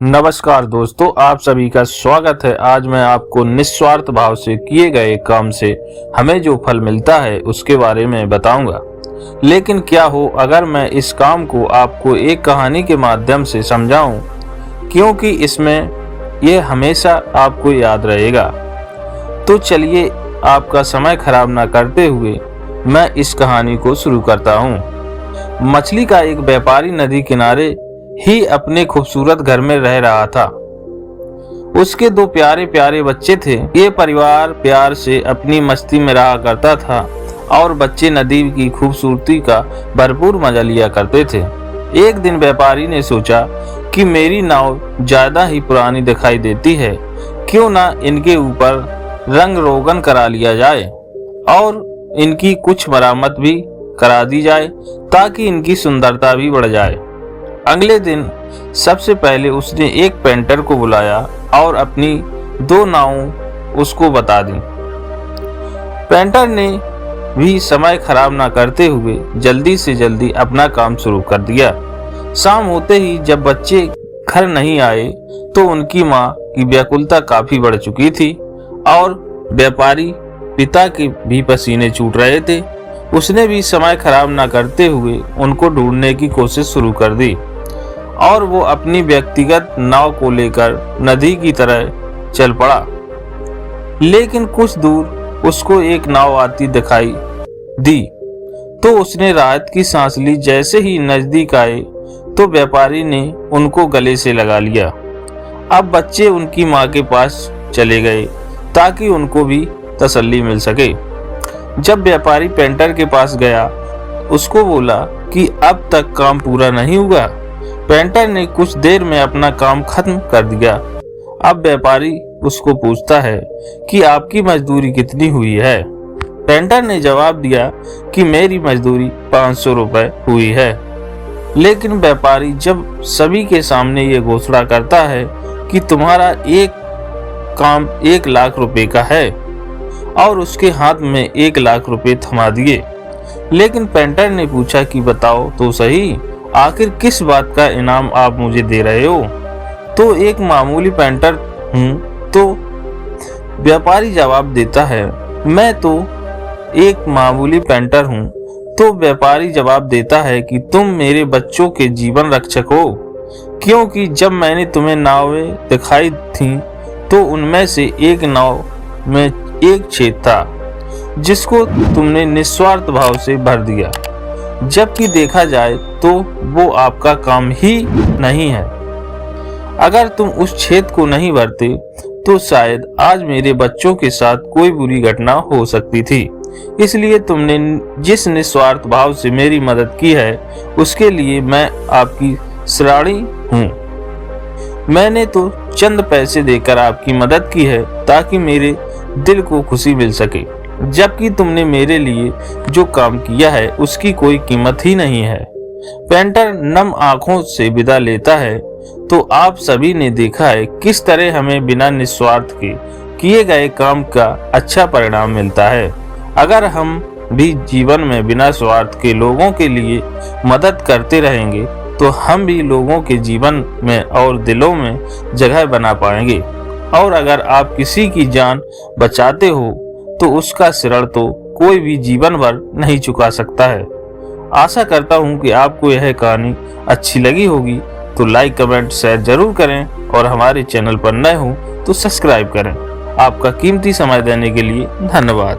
नमस्कार दोस्तों, आप सभी का स्वागत है। आज मैं आपको निस्वार्थ भाव से किए गए काम से हमें जो फल मिलता है उसके बारे में बताऊंगा। लेकिन क्या हो अगर मैं इस काम को आपको एक कहानी के माध्यम से समझाऊं, क्योंकि इसमें यह हमेशा आपको याद रहेगा। तो चलिए, आपका समय खराब ना करते हुए मैं इस कहानी को शुरू करता हूं। मछली का एक व्यापारी नदी किनारे ही अपने खूबसूरत घर में रह रहा था। उसके दो प्यारे प्यारे बच्चे थे। ये परिवार प्यार से अपनी मस्ती में रहा करता था और बच्चे नदी की खूबसूरती का भरपूर मजा लिया करते थे। एक दिन व्यापारी ने सोचा कि मेरी नाव ज्यादा ही पुरानी दिखाई देती है, क्यों ना इनके ऊपर रंग रोगन करा लिया जाए और इनकी कुछ मरम्मत भी करा दी जाए ताकि इनकी सुंदरता भी बढ़ जाए। अगले दिन सबसे पहले उसने एक पेंटर को बुलाया और अपनी दो नाव उसको बता दी। पेंटर ने भी समय खराब ना करते हुए जल्दी से जल्दी अपना काम शुरू कर दिया। शाम होते ही जब बच्चे घर नहीं आए तो उनकी माँ की व्याकुलता काफी बढ़ चुकी थी और व्यापारी पिता के भी पसीने छूट रहे थे। उसने भी समय खराब ना करते हुए उनको ढूंढने की कोशिश शुरू कर दी और वो अपनी व्यक्तिगत नाव को लेकर नदी की तरह चल पड़ा। लेकिन कुछ दूर उसको एक नाव आती दिखाई दी तो उसने राहत की सांस ली। जैसे ही नजदीक आए तो व्यापारी ने उनको गले से लगा लिया। अब बच्चे उनकी माँ के पास चले गए ताकि उनको भी तसल्ली मिल सके। जब व्यापारी पेंटर के पास गया, उसको बोला कि अब तक काम पूरा नहीं हुआ। पेंटर ने कुछ देर में अपना काम खत्म कर दिया। अब व्यापारी उसको पूछता है कि आपकी मजदूरी कितनी हुई है। पेंटर ने जवाब दिया कि मेरी मजदूरी 500 रुपए हुई है। लेकिन व्यापारी जब सभी के सामने ये घोषणा करता है कि तुम्हारा एक काम 1 लाख रुपए का है और उसके हाथ में 1 लाख रुपए थमा दिए। लेकिन पेंटर ने पूछा कि बताओ तो सही, आखिर किस बात का इनाम आप मुझे दे रहे हो? तो एक मामूली पेंटर हूँ। तो व्यापारी जवाब देता है, मैं तो एक मामूली पेंटर हूँ। तो व्यापारी जवाब देता है कि तुम मेरे बच्चों के जीवन रक्षक हो, क्योंकि जब मैंने तुम्हें नावें दिखाई थी तो उनमें से एक नाव में एक छेद था जिसको तुमने निस्वार्थ भाव से भर दिया, जबकि देखा जाए तो वो आपका काम ही नहीं है। अगर तुम उस छेद को नहीं भरते तो शायद आज मेरे बच्चों के साथ कोई बुरी घटना हो सकती थी। इसलिए तुमने जिस निस्वार्थ भाव से मेरी मदद की है उसके लिए मैं आपकी ऋणी हूँ। मैंने तो चंद पैसे देकर आपकी मदद की है ताकि मेरे दिल को खुशी मिल सके, जबकि तुमने मेरे लिए जो काम किया है उसकी कोई कीमत ही नहीं है। पेंटर नम आंखों से विदा लेता है। तो आप सभी ने देखा है किस तरह हमें बिना निस्वार्थ के किए गए काम का अच्छा परिणाम मिलता है। अगर हम भी जीवन में बिना स्वार्थ के लोगों के लिए मदद करते रहेंगे तो हम भी लोगों के जीवन में और दिलों में जगह बना पाएंगे। और अगर आप किसी की जान बचाते हो तो उसका ऋण तो कोई भी जीवन भर नहीं चुका सकता है। आशा करता हूँ कि आपको यह कहानी अच्छी लगी होगी। तो लाइक, कमेंट, शेयर जरूर करें और हमारे चैनल पर नए हो तो सब्सक्राइब करें। आपका कीमती समय देने के लिए धन्यवाद।